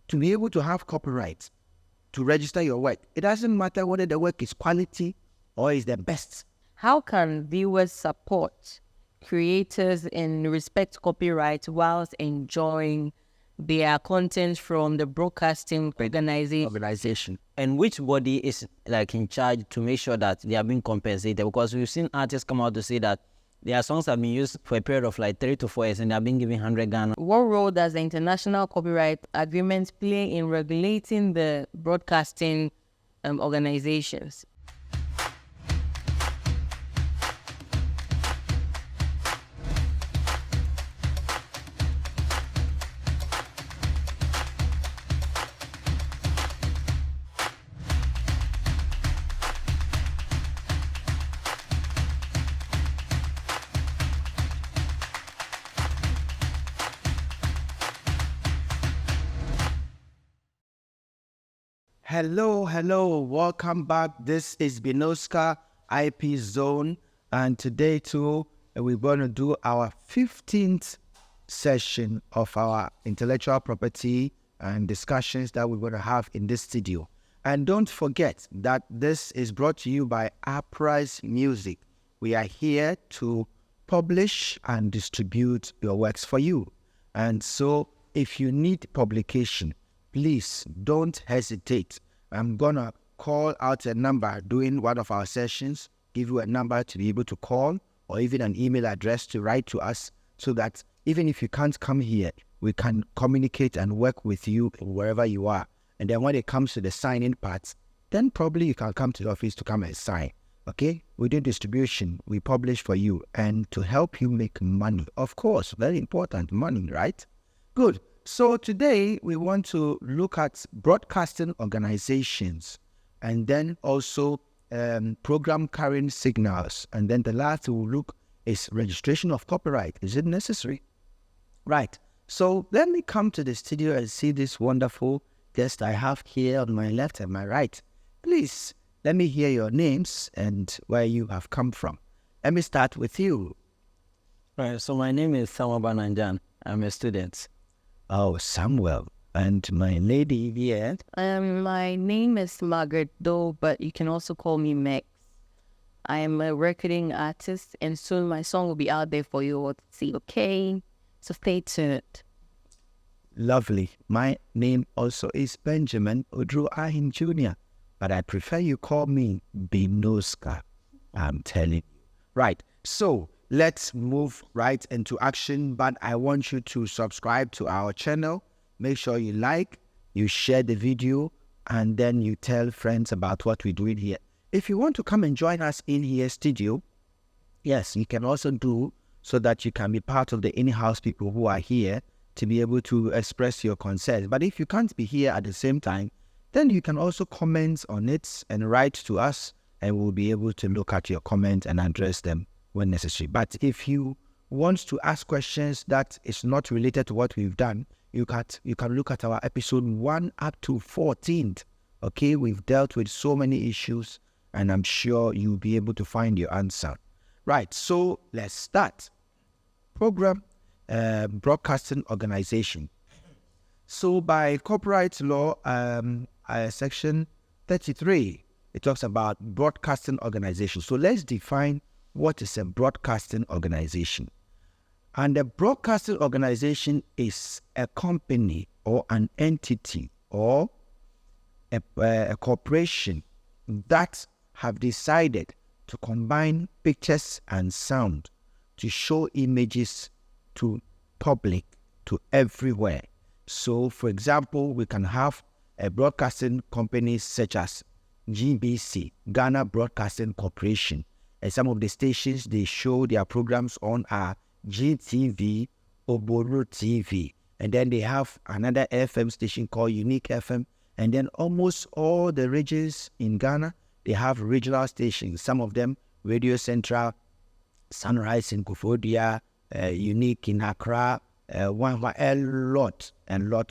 to be able to have copyright, to register your work. It doesn't matter whether the work is quality or is the best. How can viewers support creators in respect to copyright whilst enjoying their content from the broadcasting organization? And which body is like in charge to make sure that they are being compensated? Because we've seen artists come out to say that their songs have been used for a period of like 3 to 4 years and they are being given 100 Ghana. What role does the international copyright agreement play in regulating the broadcasting organizations? Hello, welcome back. This is Bnoskka IP Zone, and today too we're going to do our 15th session of our intellectual property and discussions that we're going to have in this studio. And don't forget that this is brought to you by Apprise Music. We are here to publish and distribute your works for you. And so if you need publication, please don't hesitate. I'm going to call out a number during one of our sessions, give you a number to be able to call, or even an email address to write to us, so that even if you can't come here, we can communicate and work with you wherever you are. And then when it comes to the signing part, then probably you can come to the office to come and sign. Okay? We do distribution. We publish for you and to help you make money. Of course, very important, money, right? Good. So today we want to look at broadcasting organizations, and then also program carrying signals. And then the last we'll look is registration of copyright. Is it necessary? Right. So let me come to the studio and see this wonderful guest I have here on my left and my right. Please, let me hear your names and where you have come from. Let me start with you. Right, so my name is Samuel Bananjan. I'm a student. Oh, Samuel. And my lady here. My name is Margaret Doe, but you can also call me Max. I am a recording artist, and soon my song will be out there for you all to see, okay? So stay tuned. Lovely. My name also is Benjamin Oduro Arhin Jr., but I prefer you call me Bnoskka. I'm telling you. Right. So let's move right into action, but I want you to subscribe to our channel. Make sure you like, you share the video, and then you tell friends about what we're doing here. If you want to come and join us in here studio, yes, you can also do, so that you can be part of the in-house people who are here to be able to express your concerns. But if you can't be here at the same time, then you can also comment on it and write to us, and we'll be able to look at your comment and address them when necessary. But if you want to ask questions that is not related to what we've done, you can look at our episode 1 up to 14th. Okay, we've dealt with so many issues, and I'm sure you'll be able to find your answer. Right, so let's start. Program broadcasting organization. So by copyright law, section 33, it talks about broadcasting organization. So let's define what is a broadcasting organization. And a broadcasting organization is a company or an entity or a corporation that have decided to combine pictures and sound to show images to public, to everywhere. So, for example, we can have a broadcasting company such as GBC, Ghana Broadcasting Corporation. And some of the stations they show their programs on are GTV, Oduro TV. And then they have another FM station called Unique FM. And then almost all the regions in Ghana, they have regional stations. Some of them, Radio Central, Sunrise in Kofodia, Unique in Accra, a lot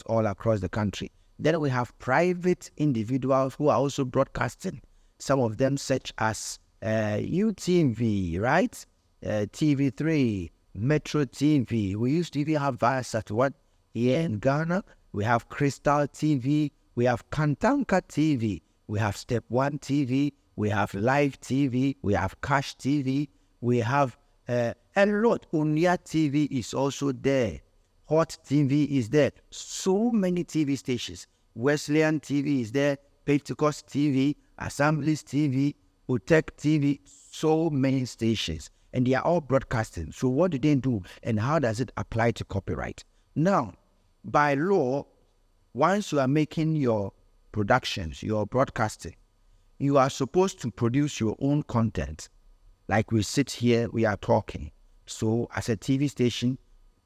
all across the country. Then we have private individuals who are also broadcasting. Some of them such as UTV, right? TV3, Metro TV. We used to even have Viasat one here in Ghana. we have Crystal TV, we have Kantanka TV, we have Step 1 TV, we have Live TV, we have Cash TV, we have a lot. Unia TV is also there. Hot TV is there. So many TV stations. Wesleyan TV is there. Pentecost TV, Assemblies TV, Utek TV, so many stations. And they are all broadcasting. So what do they do and how does it apply to copyright? Now, by law, once you are making your productions, your broadcasting, you are supposed to produce your own content. Like we sit here, we are talking. So as a TV station,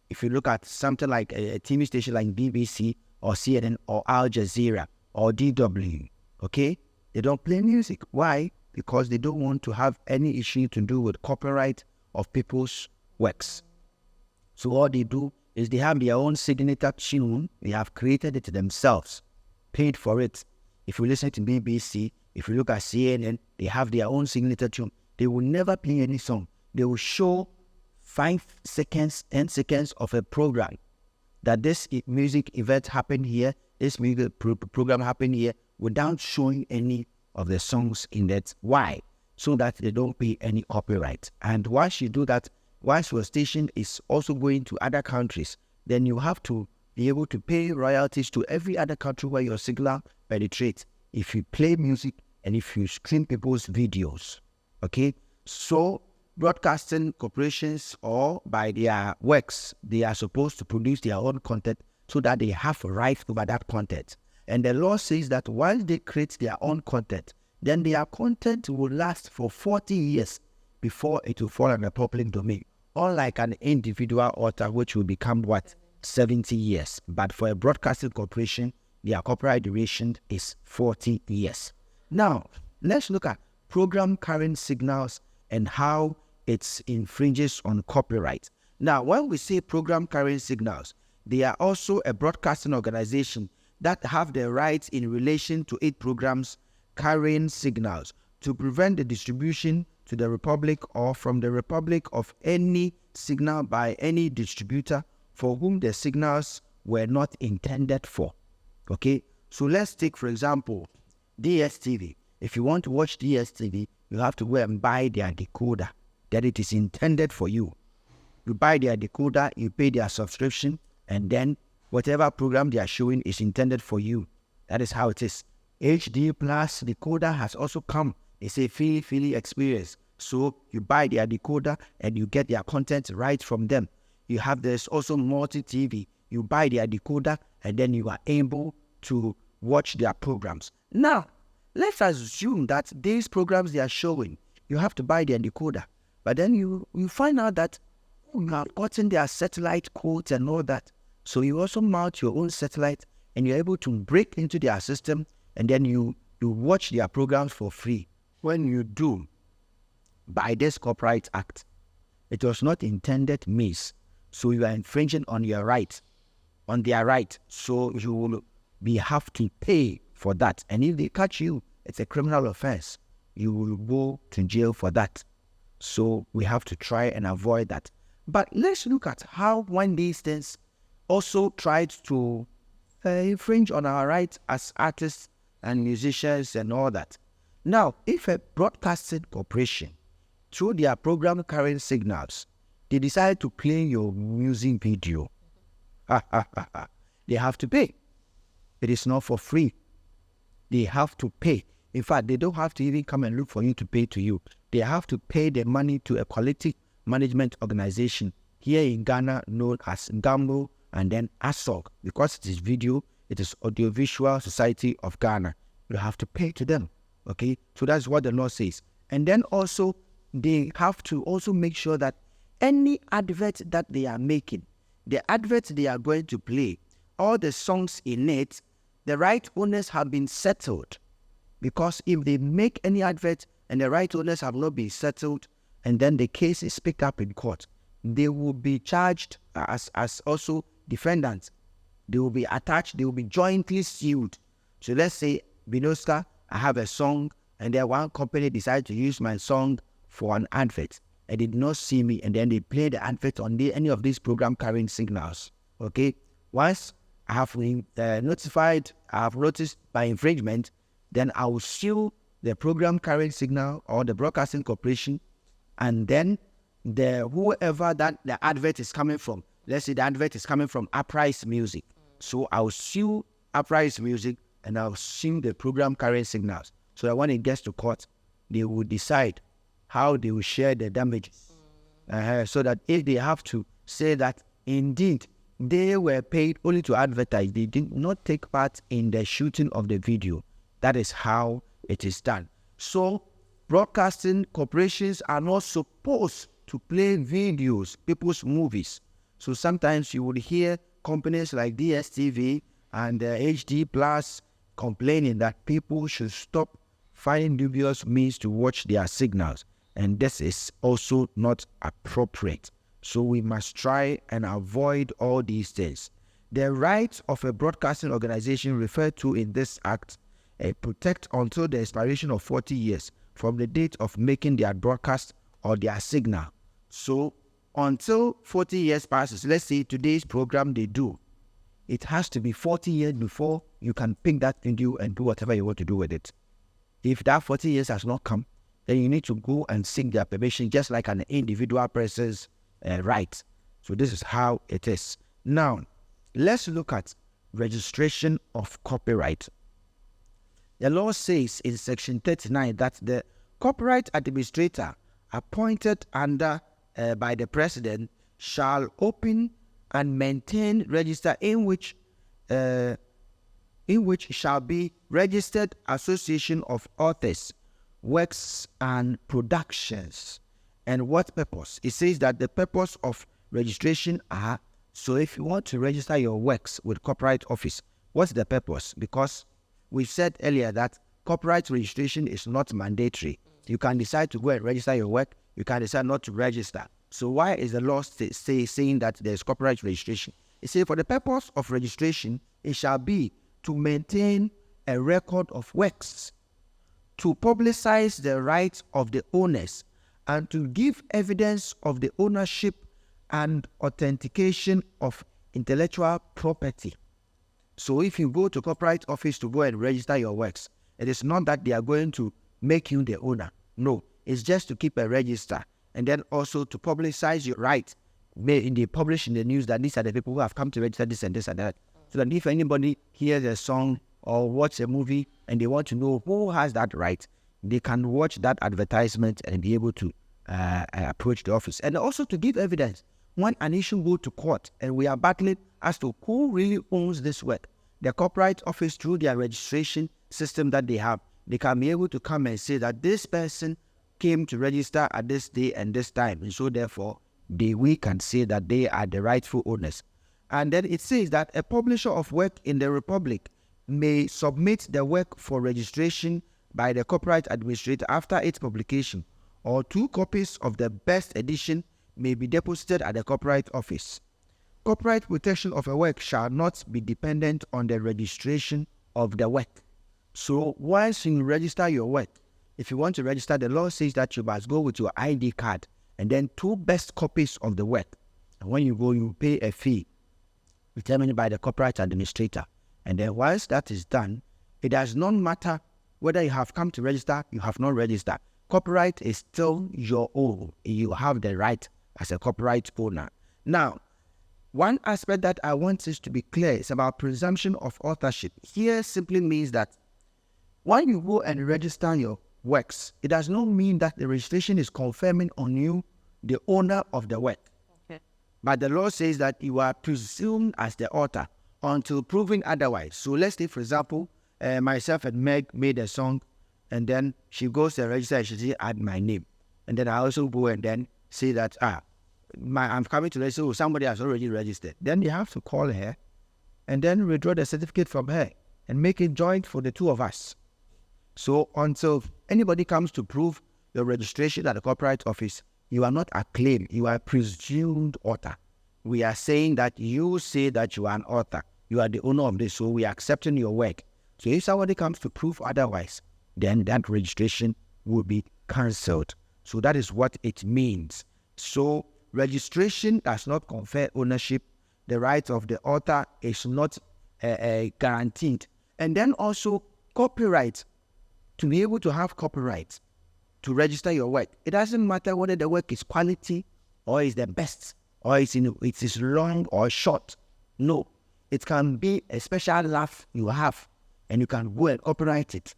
if you look at something like a TV station like BBC or CNN or Al Jazeera or DW, okay, they don't play music. Why? Because they don't want to have any issue to do with copyright of people's works. So all they do is they have their own signature tune. They have created it themselves, paid for it. If you listen to BBC, if you look at CNN, they have their own signature tune. They will never play any song. They will show 5 seconds, 10 seconds of a program that this music event happened here, this music program happened here, without showing any of the songs in that. Why? So that they don't pay any copyright. And once you do that, once your station is also going to other countries, then you have to be able to pay royalties to every other country where your signal penetrates. If you play music and if you stream people's videos, okay? So broadcasting corporations, or by their works, they are supposed to produce their own content so that they have rights over that content. And the law says that once they create their own content, then their content will last for 40 years before it will fall in the public domain. Unlike an individual author, which will become 70 years. But for a broadcasting corporation, their copyright duration is 40 years. Now, let's look at program carrying signals and how it infringes on copyright. Now, when we say program carrying signals, they are also a broadcasting organization that have the rights in relation to 8 programs carrying signals to prevent the distribution to the Republic or from the Republic of any signal by any distributor for whom the signals were not intended for. Okay, so let's take, for example, DSTV. If you want to watch DSTV, you have to go and buy their decoder that it is intended for you. You buy their decoder, you pay their subscription, and then whatever program they are showing is intended for you. That is how it is. HD Plus decoder has also come. It's a Philly experience. So you buy their decoder and you get their content right from them. There's also multi-TV. You buy their decoder and then you are able to watch their programs. Now, let's assume that these programs they are showing, you have to buy their decoder. But then you find out that you have gotten their satellite codes and all that. So you also mount your own satellite and you're able to break into their system and then you watch their programs for free. When you do, by this Copyright Act, it was not intended miss. So you are infringing on your right, on their right. So you will have to pay for that. And if they catch you, it's a criminal offense. You will go to jail for that. So we have to try and avoid that. But let's look at how when these things also tried to infringe on our rights as artists and musicians and all that. Now, if a broadcasting corporation, through their program carrying signals, they decide to play your music video, they have to pay. It is not for free. They have to pay. In fact, they don't have to even come and look for you to pay to you. They have to pay the money to a quality management organization here in Ghana known as GAMO and then ASOG. Because it is video, it is Audiovisual Society of Ghana. You have to pay to them. Okay, so that's what the law says. And then also, they have to also make sure that any advert that they are making, the advert they are going to play, all the songs in it, the right owners have been settled. Because if they make any advert and the right owners have not been settled, and then the case is picked up in court, they will be charged as also defendants. They will be attached, they will be jointly sued. So let's say, Bnoskka, I have a song, and then one company decided to use my song for an advert. And they did not see me, and then they play the advert on any of these program carrying signals. Okay? Once I have notified, I have noticed by infringement, then I will sue the program carrying signal or the broadcasting corporation, and then whoever that the advert is coming from. Let's say the advert is coming from Apprise Music. So I'll sue Apprise Music and I'll sue the program carrying signals. So that when it gets to court, they will decide how they will share the damages. So that if they have to say that indeed they were paid only to advertise, they did not take part in the shooting of the video. That is how it is done. So broadcasting corporations are not supposed to play videos, people's movies. So sometimes you would hear companies like DSTV and HD Plus complaining that people should stop finding dubious means to watch their signals. And this is also not appropriate. So we must try and avoid all these things. The rights of a broadcasting organization referred to in this act protect until the expiration of 40 years from the date of making their broadcast or their signal. So until 40 years passes, let's say today's program they do, it has to be 40 years before you can pick that video and do whatever you want to do with it. If that 40 years has not come, then you need to go and seek their permission, just like an individual person's right. So this is how it is. Now, let's look at registration of copyright. The law says in section 39 that the copyright administrator appointed under by the president shall open and maintain register in which shall be registered association of authors, works and productions. And what purpose? It says that the purpose of registration are, so if you want to register your works with Copyright Office, what's the purpose? Because we said earlier that copyright registration is not mandatory. You can decide to go and register your work. You can decide not to register. So why is the law saying that there's copyright registration? It says for the purpose of registration, it shall be to maintain a record of works, to publicize the rights of the owners, and to give evidence of the ownership and authentication of intellectual property. So if you go to Copyright Office to go and register your works, it is not that they are going to make you the owner. No, it's just to keep a register and then also to publicize your right. They publish in the news that these are the people who have come to register this and this and that. So that if anybody hears a song or watch a movie and they want to know who has that right, they can watch that advertisement and be able to approach the office. And also to give evidence. When an issue goes to court and we are battling as to who really owns this work, the Copyright Office, through their registration system that they have, they can be able to come and say that this person came to register at this day and this time. And so therefore, we can say that they are the rightful owners. And then it says that a publisher of work in the Republic may submit the work for registration by the copyright administrator after its publication, or 2 copies of the best edition may be deposited at the Copyright Office. Copyright protection of a work shall not be dependent on the registration of the work. So once you register your work, if you want to register, the law says that you must go with your ID card and then 2 best copies of the work. And when you go, you pay a fee determined by the copyright administrator. And then once that is done, it does not matter whether you have come to register, you have not registered. Copyright is still your own. You have the right as a copyright owner. Now, one aspect that I want us to be clear is about presumption of authorship. Here simply means that when you go and register your works, it does not mean that the registration is confirming on you the owner of the work. Okay. But the law says that you are presumed as the author until proven otherwise. So let's say, for example, myself and Meg made a song, and then she goes to register and she says, add my name. And then I also go and then say that, I'm coming to register, so somebody has already registered. Then you have to call her and then withdraw the certificate from her and make it joint for the 2 of us. So until anybody comes to prove your registration at the Copyright Office, you are not acclaimed, you are presumed author. We are saying that you say that you are an author, you are the owner of this, so we are accepting your work. So if somebody comes to prove otherwise, then that registration will be cancelled. So that is what it means. So registration does not confer ownership. The right of the author is not guaranteed. And then also copyright, to be able to have copyright, to register your work. It doesn't matter whether the work is quality or is the best, or it is long or short. No, it can be a special laugh you have, and you can go and copyright it.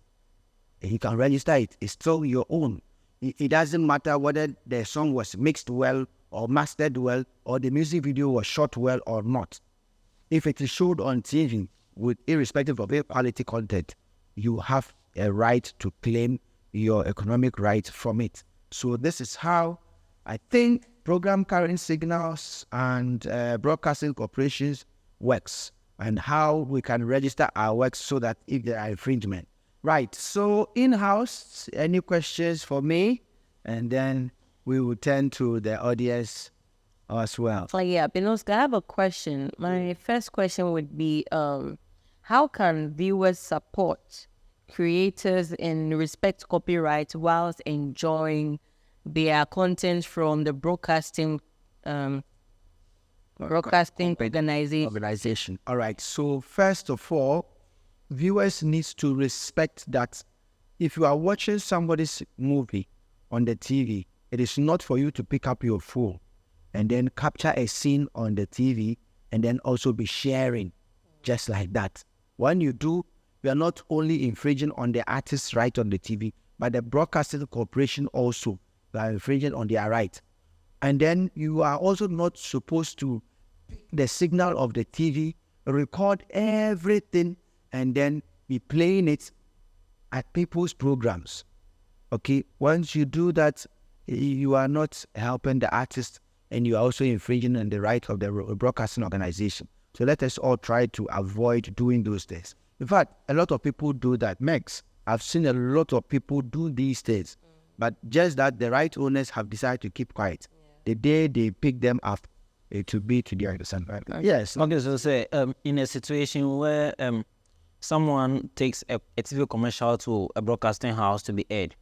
And you can register it. It's still your own. It doesn't matter whether the song was mixed well or mastered well, or the music video was shot well or not. If it is showed on TV, with irrespective of the quality content, you have a right to claim your economic right from it. So this is how I think program carrying signals and broadcasting corporations works, and how we can register our works so that if there are infringement. Right, so in-house, any questions for me? And then we will turn to the audience as well. Yeah, Bnoskka, I have a question. My first question would be, how can viewers support creators in respect copyright whilst enjoying their content from the broadcasting organization? All right, so first of all, viewers need to respect that if you are watching somebody's movie on the TV, it is not for you to pick up your phone and then capture a scene on the TV and then also be sharing just like that. When you do, you are not only infringing on the artist's right on the TV, but the broadcasting corporation also, you are infringing on their right. And then you are also not supposed to pick the signal of the TV, record everything, and then be playing it at people's programs. Okay, once you do that, you are not helping the artist, and you are also infringing on the right of the broadcasting organization. So let us all try to avoid doing those things. In fact, a lot of people do that. Mex, I've seen a lot of people do these things, but just that the right owners have decided to keep quiet. The day they pick them up, it will be to their disadvantage. Yes. Okay, so say in a situation where someone takes a TV commercial to a broadcasting house to be aired,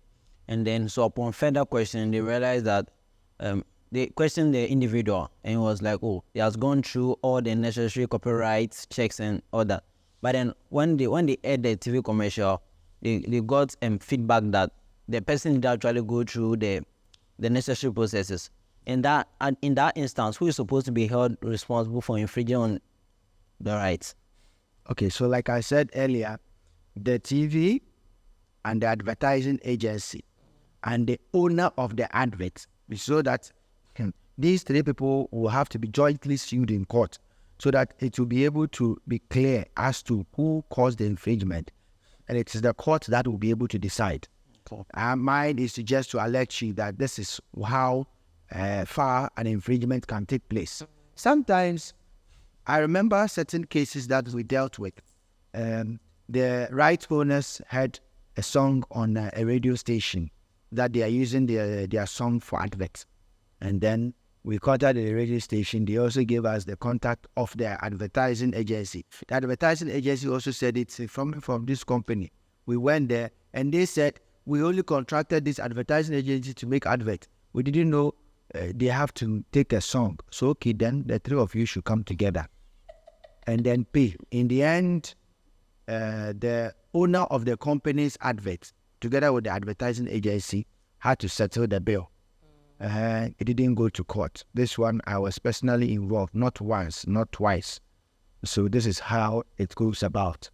and then so upon further question, they realize that they questioned the individual, and it was like, oh, he has gone through all the necessary copyright checks and all that. But then when they aired the TV commercial, they got feedback that the person did actually go through the necessary processes. In that instance, who is supposed to be held responsible for infringing on the rights? Okay, so like I said earlier, the TV and the advertising agency and the owner of the advert, so that these three people will have to be jointly sued in court, so that it will be able to be clear as to who caused the infringement, and it is the court that will be able to decide. Cool. Mine is to just to alert you that this is how far an infringement can take place. Sometimes, I remember certain cases that we dealt with. The right owners had a song on a radio station that they are using their song for adverts. And then we contacted the radio station. They also gave us the contact of their advertising agency. The advertising agency also said it's from this company. We went there and they said, we only contracted this advertising agency to make advert. We didn't know they have to take a song. So, okay, then the three of you should come together and then pay. In the end, the owner of the company's advert, together with the advertising agency, had to settle the bill. It didn't go to court. This one, I was personally involved, not once, not twice. So this is how it goes about.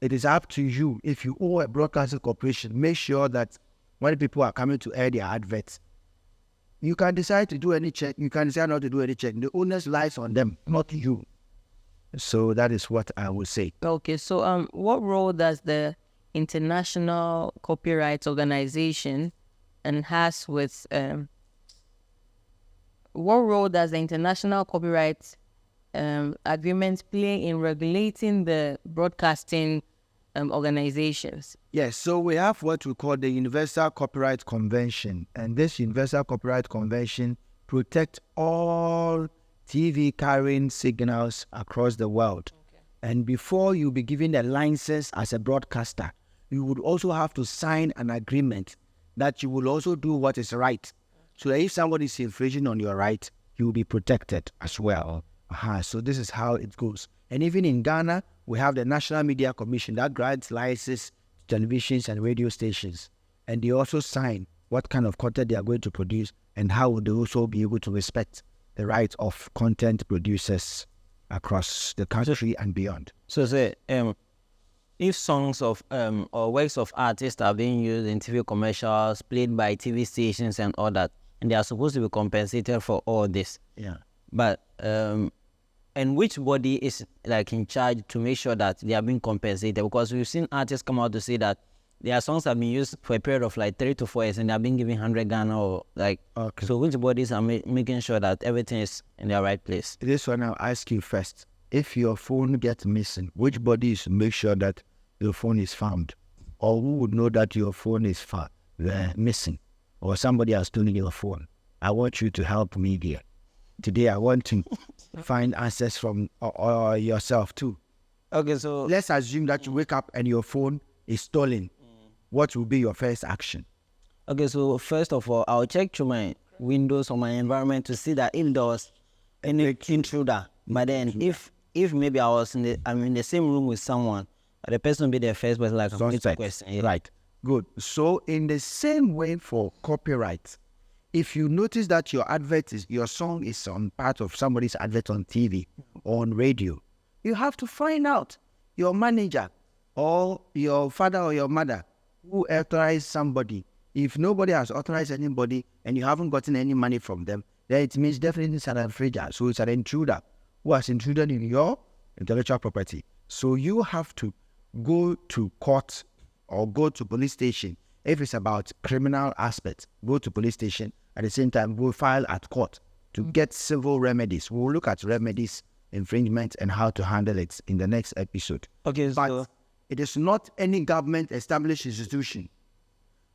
It is up to you. If you owe a broadcasting corporation, make sure that when people are coming to air their adverts, you can decide to do any check. You can decide not to do any check. The onus lies on them, not you. So that is what I would say. Okay, so what role does the International Copyright Organization and has with what role does the International Copyright Agreement play in regulating the broadcasting organizations? Yes, so we have what we call the Universal Copyright Convention, and this Universal Copyright Convention protects all TV carrying signals across the world. Okay. And before you be given a license as a broadcaster, you would also have to sign an agreement that you will also do what is right. So that if somebody is infringing on your right, you will be protected as well. So this is how it goes. And even in Ghana, We have the National Media Commission that grants licenses to televisions and radio stations. And they also sign what kind of content they are going to produce and how would they also be able to respect the rights of content producers across the country and beyond. So say, if songs of or works of artists are being used in TV commercials, played by TV stations and all that, and they are supposed to be compensated for all this. Yeah. But and which body is like in charge to make sure that they are being compensated? Because we've seen artists come out to say that their songs have been used for a period of like 3 to 4 years and they are being given 100 Ghana or like. Okay. So which bodies are making sure that everything is in their right place? This one I'll ask you first. If your phone gets missing, which bodies make sure that your phone is found? Or who would know that your phone is missing? Or somebody has stolen your phone? I want you to help me here. Today I want to find answers from yourself too. Okay, so Let's assume that you wake up and your phone is stolen. What will be your first action? Okay, so first of all, I'll check through my windows or my environment to see that if there was any intruder. But then if maybe I'm in the same room with someone, the person will be the first person like I'm Suspect. question. Yeah. Right. Good. So in the same way for copyright, if you notice that your song is on part of somebody's advert on TV or on radio, you have to find out your manager or your father or your mother who authorized somebody. If nobody has authorized anybody and you haven't gotten any money from them, then it means definitely it's an infringer. So it's an intruder who has intruded in your intellectual property. So you have to go to court or go to police station. If it's about criminal aspects, go to police station. At the same time, go file at court to get civil remedies. We'll look at remedies, infringement, and how to handle it in the next episode. Okay, But so it is not any government established institution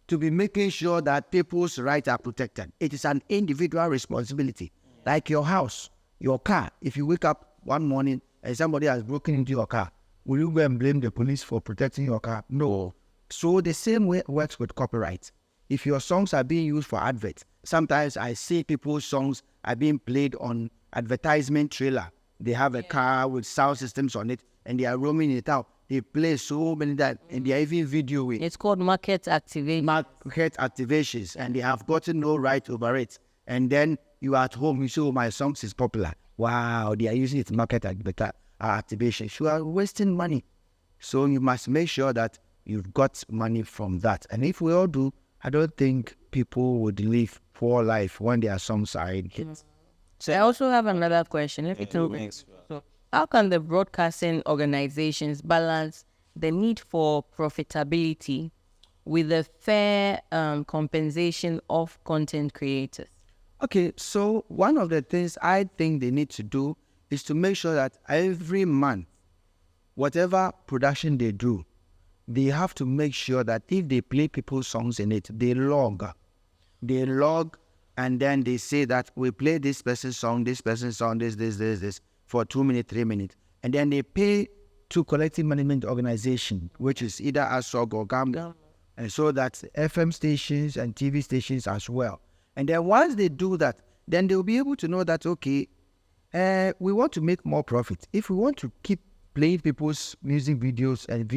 to be making sure that people's rights are protected. It is an individual responsibility. Like your house, your car. If you wake up one morning and somebody has broken into your car, will you go and blame the police for protecting your car? No. So the same way it works with copyright. If your songs are being used for adverts, sometimes I see people's songs are being played on advertisement trailer. They have a car with sound systems on it and they are roaming it out. They play so many times and they are even videoing. It's called market activation. Market activations, and they have gotten no right over it. And then you are at home, you say, oh, my songs is popular. Wow, they are using it market activation. You are wasting money. So you must make sure that you've got money from that. And if we all do, I don't think people would live poor life when their songs are in hits. So I also have another question. so How can the broadcasting organizations balance the need for profitability with the fair compensation of content creators? Okay, so one of the things I think they need to do is to make sure that every month, whatever production they do, they have to make sure that if they play people's songs in it, they log, and then they say that we play this person's song, this for 2 minutes, 3 minutes. And then they pay to collective management organization, which is either ASOG or GAM, and so that's FM stations and TV stations as well. And then once they do that, then they'll be able to know that, okay, we want to make more profit. If we want to keep playing people's music videos and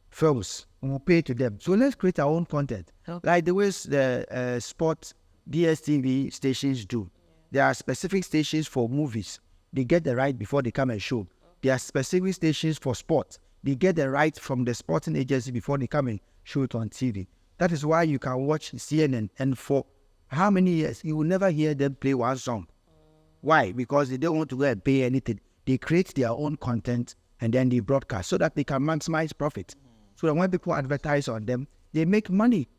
films, we'll pay to them. So let's create our own content. Okay. Like the ways the sports DSTV stations do. There are specific stations for movies. They get the right before they come and show. There are specific stations for sports. They get the right from the sporting agency before they come and show it on TV. That is why you can watch CNN, and for how many years you will never hear them play one song. Why? Because they don't want to go and pay anything. They create their own content and then they broadcast so that they can maximize profit. So that when people advertise on them, they make money.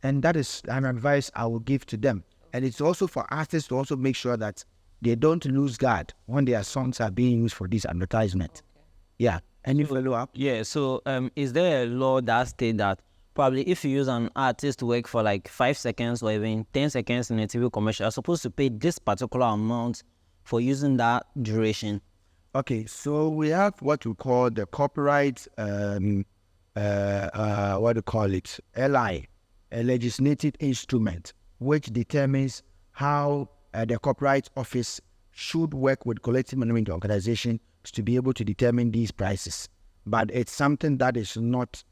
And that is an advice I will give to them. And it's also for artists to also make sure that they don't lose guard when their songs are being used for this advertisement. Okay. Yeah. Any follow-up? Yeah, so is there a law that states that probably if you use an artist to work for like 5 seconds or even 10 seconds in a TV commercial, you're supposed to pay this particular amount for using that duration? Okay, so we have what we call the copyright, LI, a legislative instrument, which determines how the Copyright Office should work with collective management organization to be able to determine these prices. But it's something that is not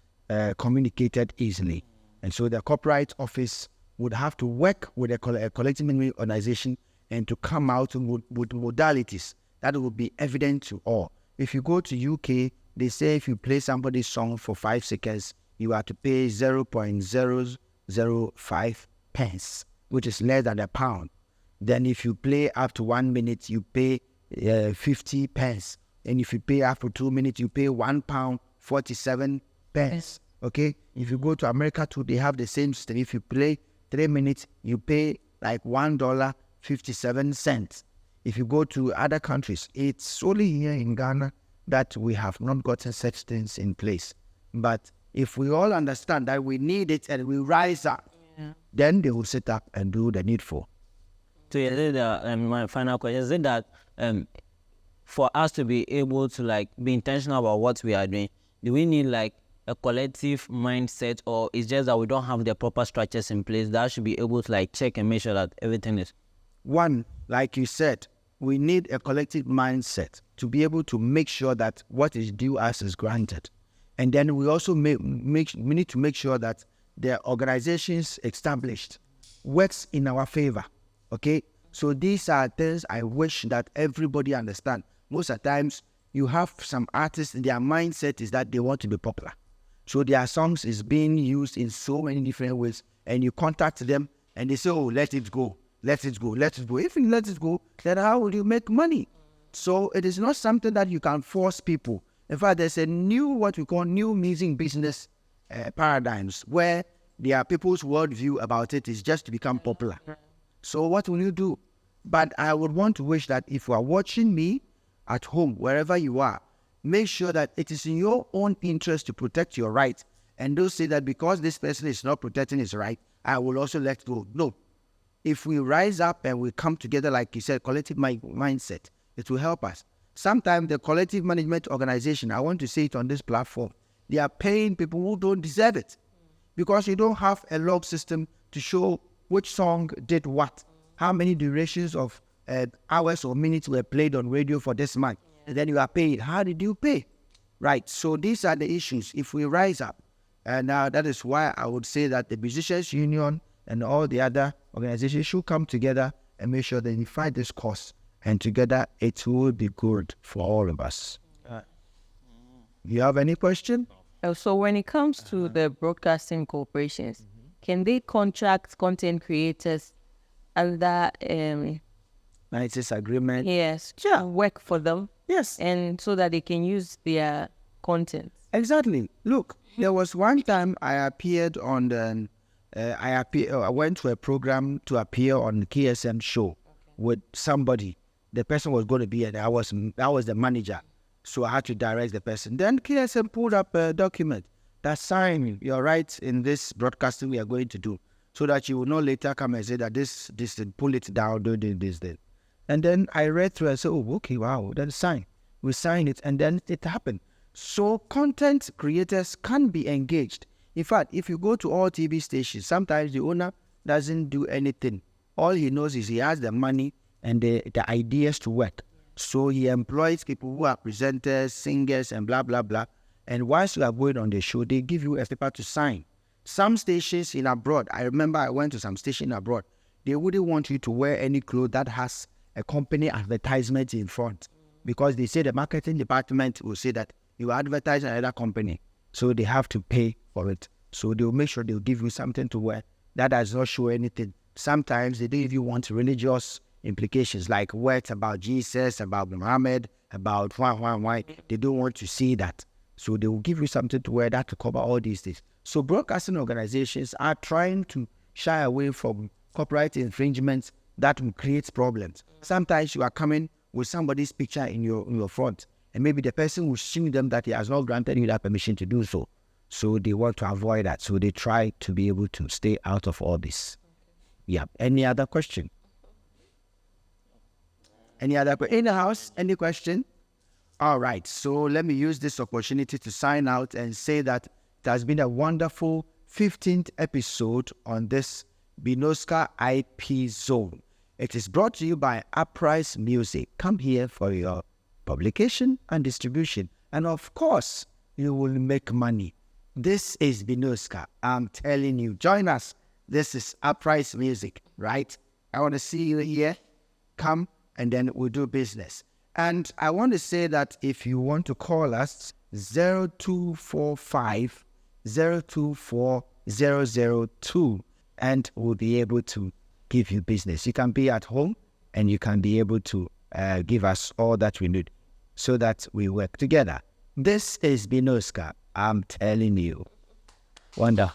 communicated easily. And so the Copyright Office would have to work with a collective memory organization and to come out with modalities that will be evident to all. If you go to UK, they say if you play somebody's song for 5 seconds, you have to pay 0.005 pence, which is less than £1. Then if you play up to 1 minute, you pay 50 pence. And if you pay after 2 minutes, you pay £1.47. Okay? If you go to America too, they have the same system. If you play 3 minutes, you pay like $1.57. If you go to other countries, it's only here in Ghana that we have not gotten such things in place. But if we all understand that we need it and we rise up, then they will sit up and do the needful. So my final question is that for us to be able to like be intentional about what we are doing, do we need like a collective mindset, or it's just that we don't have the proper structures in place that should be able to like check and make sure that everything is? One, like you said, we need a collective mindset to be able to make sure that what is due us is granted. And then we also we need to make sure that the organizations established works in our favor. Okay? So these are things I wish that everybody understand. Most of the times, you have some artists, their mindset is that they want to be popular. So their songs is being used in so many different ways, and you contact them and they say, oh, let it go, let it go, let it go. If you let it go, then how will you make money? So it is not something that you can force people. In fact, there's a new, what we call new music business paradigms, where there are people's worldview about it is just to become popular. So what will you do? But I would want to wish that if you are watching me at home, wherever you are, make sure that it is in your own interest to protect your right. And don't say that because this person is not protecting his right, I will also let go. No. If we rise up and we come together, like you said, collective mindset, it will help us. Sometimes the collective management organization, I want to say it on this platform, they are paying people who don't deserve it because you don't have a log system to show which song did what, how many durations of hours or minutes were played on radio for this month. And then you are paid. How did you pay? Right. So these are the issues. If we rise up, and that is why I would say that the Musicians Union and all the other organizations should come together and make sure that they fight this cause. And together, it will be good for all of us. You have any question? So when it comes to the broadcasting corporations, can they contract content creators under License agreement? yes, to work for them? Yes. And so that they can use their content. Exactly. Look, there was one time I appeared on the, I went to a program to appear on the KSM show with somebody. The person was going to be, and I was the manager. So I had to direct the person. Then KSM pulled up a document that signed your rights in this broadcasting we are going to do, so that you will not later come and say that this pull it down, do this. And then I read through and said, oh, okay, wow, that's sign. We signed it, and then it happened. So content creators can be engaged. In fact, if you go to all TV stations, sometimes the owner doesn't do anything. All he knows is he has the money and the ideas to work. So he employs people who are presenters, singers, and blah, blah, blah. And once you are going on the show, they give you a paper to sign. Some stations in abroad, I remember I went to some station abroad, they wouldn't want you to wear any clothes that has a company advertisement in front, because they say the marketing department will say that you advertise another company, so they have to pay for it. So they'll make sure they'll give you something to wear that does not show anything. Sometimes they don't even want religious implications, like words about Jesus, about Muhammad, about why. They don't want to see that. So they will give you something to wear that to cover all these things. So broadcasting organizations are trying to shy away from copyright infringements that will create problems. Sometimes you are coming with somebody's picture in your front, and maybe the person will sue them that he has not granted you that permission to do so. So they want to avoid that. So they try to be able to stay out of all this. Yeah. Any other question? Any other question? In the house, any question? All right. So let me use this opportunity to sign out and say that it has been a wonderful 15th episode on this Bnoskka IP Zone. It is brought to you by Apprise Music. Come here for your publication and distribution. And of course, you will make money. This is Bnoskka. I'm telling you, join us. This is Apprise music, right? I want to see you here. Come, and then we'll do business. And I want to say that if you want to call us, 0245 024 002, and we'll be able to give you business. You can be at home, and you can be able to give us all that we need so that we work together. This is Bnoskka. I'm telling you. Wonder.